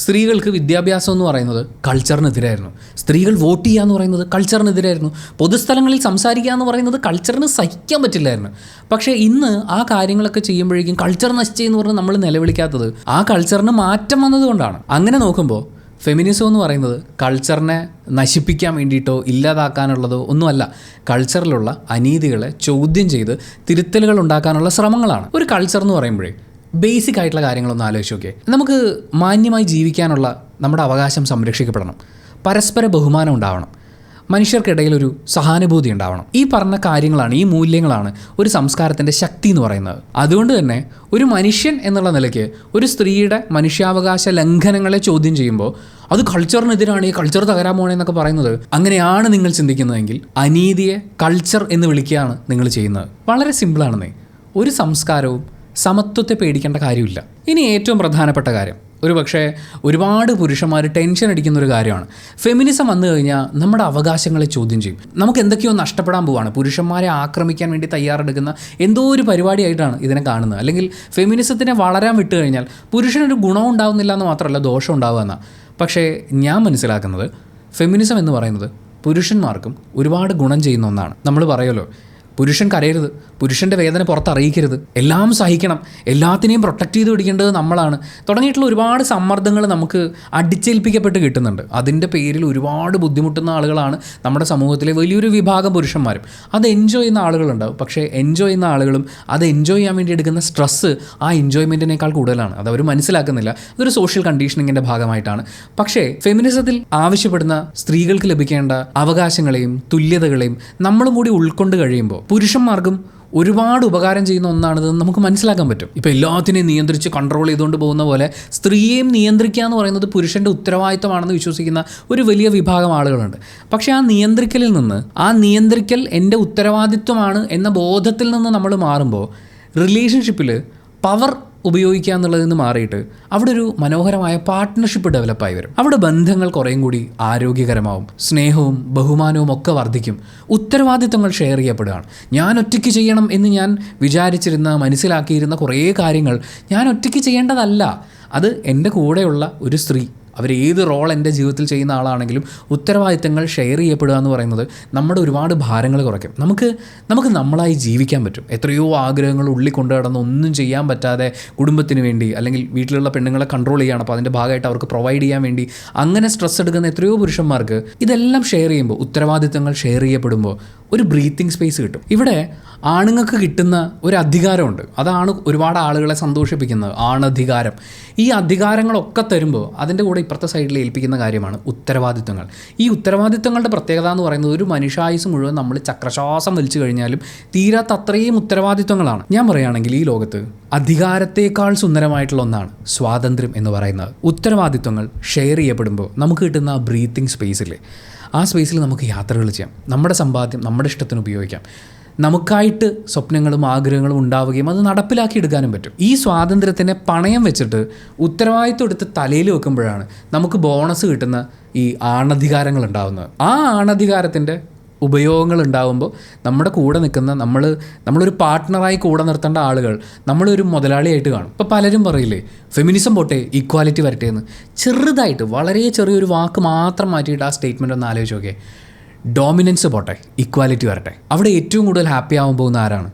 സ്ത്രീകൾക്ക് വിദ്യാഭ്യാസം എന്ന് പറയുന്നത് കൾച്ചറിനെതിരായിരുന്നു. സ്ത്രീകൾ വോട്ട് ചെയ്യുക എന്ന് പറയുന്നത് കൾച്ചറിനെതിരായിരുന്നു. പൊതുസ്ഥലങ്ങളിൽ സംസാരിക്കുക എന്ന് പറയുന്നത് കൾച്ചറിന് സഹിക്കാൻ പറ്റില്ലായിരുന്നു. പക്ഷേ ഇന്ന് ആ കാര്യങ്ങളൊക്കെ ചെയ്യുമ്പോഴേക്കും കൾച്ചർ നശിച്ചെന്ന് പറഞ്ഞ് നമ്മൾ നിലവിളിക്കാത്തത് ആ കൾച്ചറിന് മാറ്റം വന്നതുകൊണ്ടാണ്. അങ്ങനെ നോക്കുമ്പോൾ ഫെമിനിസം എന്ന് പറയുന്നത് കൾച്ചറിനെ നശിപ്പിക്കാൻ വേണ്ടിയിട്ടോ ഇല്ലാതാക്കാനുള്ളതോ ഒന്നുമല്ല. കൾച്ചറിലുള്ള അനീതികളെ ചോദ്യം ചെയ്ത് തിരുത്തലുകൾ ഉണ്ടാക്കാനുള്ള ശ്രമങ്ങളാണ്. ഒരു കൾച്ചർ എന്ന് പറയുമ്പോഴേ ബേസിക് ആയിട്ടുള്ള കാര്യങ്ങളൊന്ന് ആലോചിച്ച് നോക്കിയേ. നമുക്ക് മാന്യമായി ജീവിക്കാനുള്ള നമ്മുടെ അവകാശം സംരക്ഷിക്കപ്പെടണം. പരസ്പര ബഹുമാനം ഉണ്ടാവണം. മനുഷ്യർക്കിടയിൽ ഒരു സഹാനുഭൂതി ഉണ്ടാവണം. ഈ പറഞ്ഞ കാര്യങ്ങളാണ്, ഈ മൂല്യങ്ങളാണ് ഒരു സംസ്കാരത്തിൻ്റെ ശക്തി എന്ന് പറയുന്നത്. അതുകൊണ്ട് തന്നെ ഒരു മനുഷ്യൻ എന്നുള്ള നിലയ്ക്ക് ഒരു സ്ത്രീയുടെ മനുഷ്യാവകാശ ലംഘനങ്ങളെ ചോദ്യം ചെയ്യുമ്പോൾ അത് കൾച്ചറിനെതിരാണ്, ഈ കൾച്ചർ തകരാൻ പോകണേ എന്നൊക്കെ പറയുന്നത്, അങ്ങനെയാണ് നിങ്ങൾ ചിന്തിക്കുന്നതെങ്കിൽ അനീതിയെ കൾച്ചർ എന്ന് വിളിക്കുകയാണ് നിങ്ങൾ ചെയ്യുന്നത്. വളരെ സിമ്പിളാണെന്നേ. ഒരു സംസ്കാരവും സമത്വത്തെ പേടിക്കേണ്ട കാര്യമില്ല. ഇനി ഏറ്റവും പ്രധാനപ്പെട്ട കാര്യം, ഒരു പക്ഷേ ഒരുപാട് പുരുഷന്മാർ ടെൻഷൻ അടിക്കുന്ന ഒരു കാര്യമാണ്. ഫെമിനിസം വന്നു കഴിഞ്ഞാൽ നമ്മുടെ അവകാശങ്ങളെ ചോദ്യം ചെയ്യും. നമുക്ക് എന്തൊക്കെയോ നഷ്ടപ്പെടാൻ പോവാണ്. പുരുഷന്മാരെ ആക്രമിക്കാൻ വേണ്ടി തയ്യാറെടുക്കുന്ന എന്തോ ഒരു പരിപാടിയായിട്ടാണ് ഇതിനെ കാണുന്നത്. അല്ലെങ്കിൽ ഫെമിനിസത്തിനെ വളരാൻ വിട്ടു കഴിഞ്ഞാൽ പുരുഷനൊരു ഗുണം ഉണ്ടാവുന്നില്ല എന്ന് മാത്രമല്ല ദോഷം ഉണ്ടാവുക എന്നാണ്. പക്ഷേ ഞാൻ മനസ്സിലാക്കുന്നത് ഫെമിനിസം എന്ന് പറയുന്നത് പുരുഷന്മാർക്കും ഒരുപാട് ഗുണം ചെയ്യുന്ന ഒന്നാണ്. നമ്മൾ പറയുമല്ലോ, പുരുഷൻ കരയരുത്, പുരുഷൻ്റെ വേദന പുറത്തറിയിക്കരുത്, എല്ലാം സഹിക്കണം, എല്ലാത്തിനെയും പ്രൊട്ടക്റ്റ് ചെയ്ത് പിടിക്കേണ്ടത് നമ്മളാണ് തുടങ്ങിയിട്ടുള്ള ഒരുപാട് സമ്മർദ്ദങ്ങൾ നമുക്ക് അടിച്ചേൽപ്പിക്കപ്പെട്ട് കിട്ടുന്നുണ്ട്. അതിൻ്റെ പേരിൽ ഒരുപാട് ബുദ്ധിമുട്ടുന്ന ആളുകളാണ് നമ്മുടെ സമൂഹത്തിലെ വലിയൊരു വിഭാഗം പുരുഷന്മാരും. അത് എൻജോയ് ചെയ്യുന്ന ആളുകളുണ്ടാവും. പക്ഷേ എൻജോയ് ചെയ്യുന്ന ആളുകളും അത് എൻജോയ് ചെയ്യാൻ വേണ്ടി എടുക്കുന്ന സ്ട്രെസ്സ് ആ എൻജോയ്മെൻറ്റിനേക്കാൾ കൂടുതലാണ്. അത് അവർ മനസ്സിലാക്കുന്നില്ല. അതൊരു സോഷ്യൽ കണ്ടീഷനിങ്ങിൻ്റെ ഭാഗമായിട്ടാണ്. പക്ഷേ ഫെമിനിസത്തിൽ ആവശ്യപ്പെടുന്ന സ്ത്രീകൾക്ക് ലഭിക്കേണ്ട അവകാശങ്ങളെയും തുല്യതകളെയും നമ്മളും കൂടി ഉൾക്കൊണ്ട് കഴിയുമ്പോൾ പുരുഷന്മാർക്കും ഒരുപാട് ഉപകാരം ചെയ്യുന്ന ഒന്നാണിതെന്ന് നമുക്ക് മനസ്സിലാക്കാൻ പറ്റും. ഇപ്പോൾ എല്ലാത്തിനെയും നിയന്ത്രിച്ച് കൺട്രോൾ ചെയ്തുകൊണ്ട് പോകുന്ന പോലെ സ്ത്രീയെയും നിയന്ത്രിക്കുക എന്ന് പറയുന്നത് പുരുഷൻ്റെ ഉത്തരവാദിത്തമാണെന്ന് വിശ്വസിക്കുന്ന ഒരു വലിയ വിഭാഗം ആളുകളുണ്ട്. പക്ഷേ ആ നിയന്ത്രിക്കലിൽ നിന്ന്, ആ നിയന്ത്രിക്കൽ എൻ്റെ ഉത്തരവാദിത്വമാണ് എന്ന ബോധത്തിൽ നിന്ന് നമ്മൾ മാറുമ്പോൾ റിലേഷൻഷിപ്പിൽ പവർ ഉപയോഗിക്കുക എന്നുള്ളതിൽ നിന്ന് മാറിയിട്ട് അവിടെ ഒരു മനോഹരമായ പാർട്ട്ണർഷിപ്പ് ഡെവലപ്പായി വരും. അവിടെ ബന്ധങ്ങൾ കുറേയും കൂടി ആരോഗ്യകരമാവും, സ്നേഹവും ബഹുമാനവും ഒക്കെ വർദ്ധിക്കും, ഉത്തരവാദിത്തങ്ങൾ ഷെയർ ചെയ്യപ്പെടുകയാണ്. ഞാൻ ഒറ്റയ്ക്ക് ചെയ്യണം എന്ന് ഞാൻ വിചാരിച്ചിരുന്ന, മനസ്സിലാക്കിയിരുന്ന കുറേ കാര്യങ്ങൾ ഞാൻ ഒറ്റയ്ക്ക് ചെയ്യേണ്ടതല്ല. അത് എൻ്റെ കൂടെയുള്ള ഒരു സ്ത്രീ, അവരേത് റോൾ എൻ്റെ ജീവിതത്തിൽ ചെയ്യുന്ന ആളാണെങ്കിലും ഉത്തരവാദിത്തങ്ങൾ ഷെയർ ചെയ്യപ്പെടുക എന്ന് പറയുന്നത് നമ്മുടെ ഒരുപാട് ഭാരങ്ങൾ കുറയ്ക്കും. നമുക്ക് നമ്മളായി ജീവിക്കാൻ പറ്റും. എത്രയോ ആഗ്രഹങ്ങൾ ഉള്ളിൽ കൊണ്ടു നടന്ന് ഒന്നും ചെയ്യാൻ പറ്റാതെ കുടുംബത്തിന് വേണ്ടി അല്ലെങ്കിൽ വീട്ടിലുള്ള പെണ്ണുങ്ങളെ കൺട്രോൾ ചെയ്യുകയാണ്, അപ്പോൾ അതിൻ്റെ ഭാഗമായിട്ട് അവർക്ക് പ്രൊവൈഡ് ചെയ്യാൻ വേണ്ടി അങ്ങനെ സ്ട്രെസ് എടുക്കുന്ന എത്രയോ പുരുഷന്മാർക്ക് ഇതെല്ലാം ഷെയർ ചെയ്യുമ്പോൾ, ഉത്തരവാദിത്തങ്ങൾ ഷെയർ ചെയ്യപ്പെടുമ്പോൾ ഒരു ബ്രീത്തിങ് സ്പേസ് കിട്ടും. ഇവിടെ ആണുങ്ങൾക്ക് കിട്ടുന്ന ഒരു അധികാരമുണ്ട്. അതാണ് ഒരുപാട് ആളുകളെ സന്തോഷിപ്പിക്കുന്നത്, ആണധികാരം. ഈ അധികാരങ്ങളൊക്കെ തരുമ്പോൾ അതിൻ്റെ കൂടെ ഇപ്പുറത്തെ സൈഡിൽ ഏൽപ്പിക്കുന്ന കാര്യമാണ് ഉത്തരവാദിത്തങ്ങൾ. ഈ ഉത്തരവാദിത്തങ്ങളുടെ പ്രത്യേകത എന്ന് പറയുന്നത് ഒരു മനുഷ്യായുസ് മുഴുവൻ നമ്മൾ ചക്രശ്വാസം വലിച്ചു കഴിഞ്ഞാലും തീരാത്ത അത്രയും ഉത്തരവാദിത്തങ്ങളാണ്. ഞാൻ പറയുകയാണെങ്കിൽ ഈ ലോകത്ത് അധികാരത്തേക്കാൾ സുന്ദരമായിട്ടുള്ള ഒന്നാണ് സ്വാതന്ത്ര്യം എന്ന് പറയുന്നത്. ഉത്തരവാദിത്തങ്ങൾ ഷെയർ ചെയ്യപ്പെടുമ്പോൾ നമുക്ക് കിട്ടുന്ന ആ ബ്രീത്തിങ് സ്പേസില്ലേ, ആ സ്പേസിൽ നമുക്ക് യാത്രകൾ ചെയ്യാം, നമ്മുടെ സമ്പാദ്യം നമ്മുടെ ഇഷ്ടത്തിന് ഉപയോഗിക്കാം, നമുക്കായിട്ട് സ്വപ്നങ്ങളും ആഗ്രഹങ്ങളും ഉണ്ടാവുകയും അത് നടപ്പിലാക്കിയെടുക്കാനും പറ്റും. ഈ സ്വാതന്ത്ര്യത്തിനെ പണയം വെച്ചിട്ട് ഉത്തരവാദിത്വം എടുത്ത് തലയിൽ വെക്കുമ്പോഴാണ് നമുക്ക് ബോണസ് കിട്ടുന്ന ഈ ആണധികാരങ്ങൾ ഉണ്ടാകുന്നത്. ആ ആണധികാരത്തിൻ്റെ ഉപയോഗങ്ങൾ ഉണ്ടാകുമ്പോൾ നമ്മുടെ കൂടെ നിൽക്കുന്ന നമ്മളൊരു പാർട്ട്ണറായി കൂടെ നിർത്തേണ്ട ആളുകൾ നമ്മളൊരു മുതലാളിയായിട്ട് കാണും. ഇപ്പോൾ പലരും പറയില്ലേ ഫെമിനിസം പോട്ടെ ഈക്വാലിറ്റി വരട്ടെ എന്ന്. ചെറുതായിട്ട് വളരെ ചെറിയൊരു വാക്ക് മാത്രം മാറ്റിയിട്ട് ആ സ്റ്റേറ്റ്മെൻറ്റ് ഒന്ന് ആലോചിച്ച് നോക്കിയേ. ഡോമിനൻസ് പോട്ടെ, ഈക്വാലിറ്റി വരട്ടെ. അവിടെ ഏറ്റവും കൂടുതൽ ഹാപ്പി ആവാൻ പോകുന്ന ആരാണ്?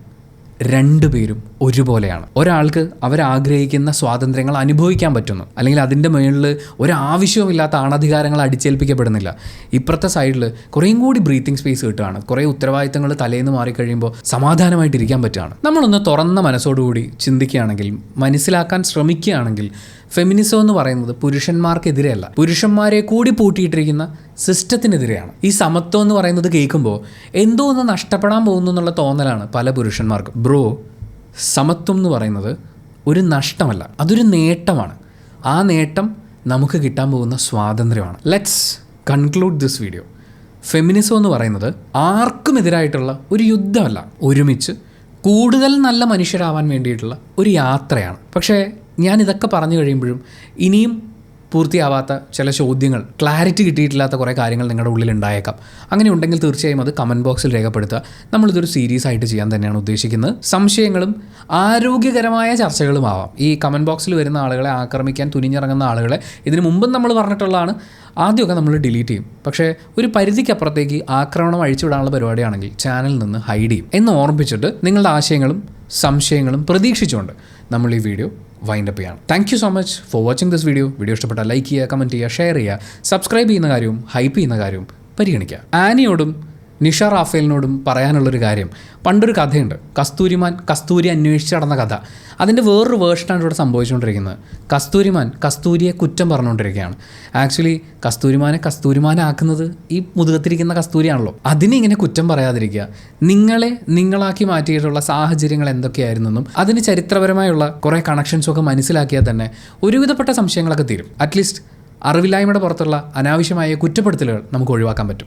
രണ്ടുപേരും ഒരുപോലെയാണ്. ഒരാൾക്ക് അവരാഗ്രഹിക്കുന്ന സ്വാതന്ത്ര്യങ്ങൾ അനുഭവിക്കാൻ പറ്റുന്നു, അല്ലെങ്കിൽ അതിൻ്റെ മുകളിൽ ഒരാവശ്യവുമില്ലാത്ത അണധികാരങ്ങൾ അടിച്ചേൽപ്പിക്കപ്പെടുന്നില്ല. ഇപ്പുറത്തെ സൈഡിൽ കുറേയും കൂടി ബ്രീത്തിങ് സ്പേസ് കിട്ടുകയാണ്. കുറേ ഉത്തരവാദിത്തങ്ങൾ തലേന്ന് മാറിക്കഴിയുമ്പോൾ സമാധാനമായിട്ടിരിക്കാൻ പറ്റുകയാണ്. നമ്മളൊന്ന് തുറന്ന മനസ്സോടുകൂടി ചിന്തിക്കുകയാണെങ്കിൽ, മനസ്സിലാക്കാൻ ശ്രമിക്കുകയാണെങ്കിൽ, ഫെമിനിസം എന്ന് പറയുന്നത് പുരുഷന്മാർക്കെതിരെയല്ല, പുരുഷന്മാരെ കൂടി പൂട്ടിയിട്ടിരിക്കുന്ന സിസ്റ്റത്തിനെതിരെയാണ്. ഈ സമത്വം എന്ന് പറയുന്നത് കേൾക്കുമ്പോൾ എന്തോ ഒന്ന് നഷ്ടപ്പെടാൻ പോകുന്നു എന്നുള്ള തോന്നലാണ് പല പുരുഷന്മാർക്കും. ബ്രോ, സമത്വം എന്ന് പറയുന്നത് ഒരു നഷ്ടമല്ല, അതൊരു നേട്ടമാണ്. ആ നേട്ടം നമുക്ക് കിട്ടാൻ പോകുന്ന സ്വാതന്ത്ര്യമാണ്. Let's conclude this video. Feminism എന്ന് പറയുന്നത് ആർക്കും എതിരായിട്ടുള്ള ഒരു യുദ്ധമല്ല, ഒരുമിച്ച് കൂടുതൽ നല്ല മനുഷ്യരാവാൻ വേണ്ടിയിട്ടുള്ള ഒരു യാത്രയാണ്. പക്ഷേ ഞാൻ ഇതൊക്കെ പറഞ്ഞു കഴിയുമ്പോഴും ഇനിയും പൂർത്തിയാവാത്ത ചില ചോദ്യങ്ങൾ, ക്ലാരിറ്റി കിട്ടിയിട്ടില്ലാത്ത കുറേ കാര്യങ്ങൾ നിങ്ങളുടെ ഉള്ളിൽ ഉണ്ടായേക്കാം. അങ്ങനെ ഉണ്ടെങ്കിൽ തീർച്ചയായും അത് കമൻറ്റ് ബോക്സിൽ രേഖപ്പെടുത്തുക. നമ്മളിതൊരു സീരീസ് ആയിട്ട് ചെയ്യാൻ തന്നെയാണ് ഉദ്ദേശിക്കുന്നത്. സംശയങ്ങളും ആരോഗ്യകരമായ ചർച്ചകളും ആവാം. ഈ കമൻറ്റ് ബോക്സിൽ വരുന്ന ആളുകളെ ആക്രമിക്കാൻ തുനിഞ്ഞിറങ്ങുന്ന ആളുകളെ ഇതിനു മുമ്പും നമ്മൾ പറഞ്ഞിട്ടുള്ളതാണ്, ആദ്യമൊക്കെ നമ്മൾ ഡിലീറ്റ് ചെയ്യും. പക്ഷേ ഒരു പരിധിക്കപ്പുറത്തേക്ക് ആക്രമണം അഴിച്ചുവിടാനുള്ള പരിപാടിയാണെങ്കിൽ ചാനലിൽ നിന്ന് ഹൈഡ് ചെയ്യും എന്ന് ഓർമ്മിപ്പിച്ചിട്ട് നിങ്ങളുടെ ആശയങ്ങളും സംശയങ്ങളും പ്രതീക്ഷിച്ചുകൊണ്ട് നമ്മൾ ഈ വീഡിയോ വൈൻഡപ്പ് ചെയ്യാണ്. Thank you so much for watching this video. Video ഇഷ്ടപ്പെട്ടാൽ ലൈക്ക് ചെയ്യുക, കമൻറ്റ് ചെയ്യുക, ഷെയർ ചെയ്യുക, സബ്സ്ക്രൈബ് ചെയ്യുന്ന കാര്യവും ഹൈപ്പ് ചെയ്യുന്ന കാര്യവും പരിഗണിക്കുക. ആനിയോടും നിഷ റാഫേലിനോടും പറയാനുള്ളൊരു കാര്യം, പണ്ടൊരു കഥയുണ്ട്, കസ്തൂരി അന്വേഷിച്ച് നടന്ന കഥ. അതിൻ്റെ വേറൊരു വേർഷനാണ് ഇവിടെ സംഭവിച്ചുകൊണ്ടിരിക്കുന്നത്. കസ്തൂരിയെ കുറ്റം പറഞ്ഞുകൊണ്ടിരിക്കുകയാണ്. ആക്ച്വലി കസ്തൂരിമാനാക്കുന്നത് ഈ മുതുകത്തിരിക്കുന്ന കസ്തൂരിയാണല്ലോ. അതിനെ ഇങ്ങനെ കുറ്റം പറയാതിരിക്കുക. നിങ്ങളാക്കി മാറ്റിയിട്ടുള്ള സാഹചര്യങ്ങൾ എന്തൊക്കെയായിരുന്നെന്നും അതിന് ചരിത്രപരമായുള്ള കുറേ കണക്ഷൻസൊക്കെ മനസ്സിലാക്കിയാൽ തന്നെ ഒരുവിധപ്പെട്ട സംശയങ്ങളൊക്കെ തീരും. അറ്റ്ലീസ്റ്റ് അറിവില്ലായ്മയുടെ പുറത്തുള്ള അനാവശ്യമായ കുറ്റപ്പെടുത്തലുകൾ നമുക്ക് ഒഴിവാക്കാൻ പറ്റും.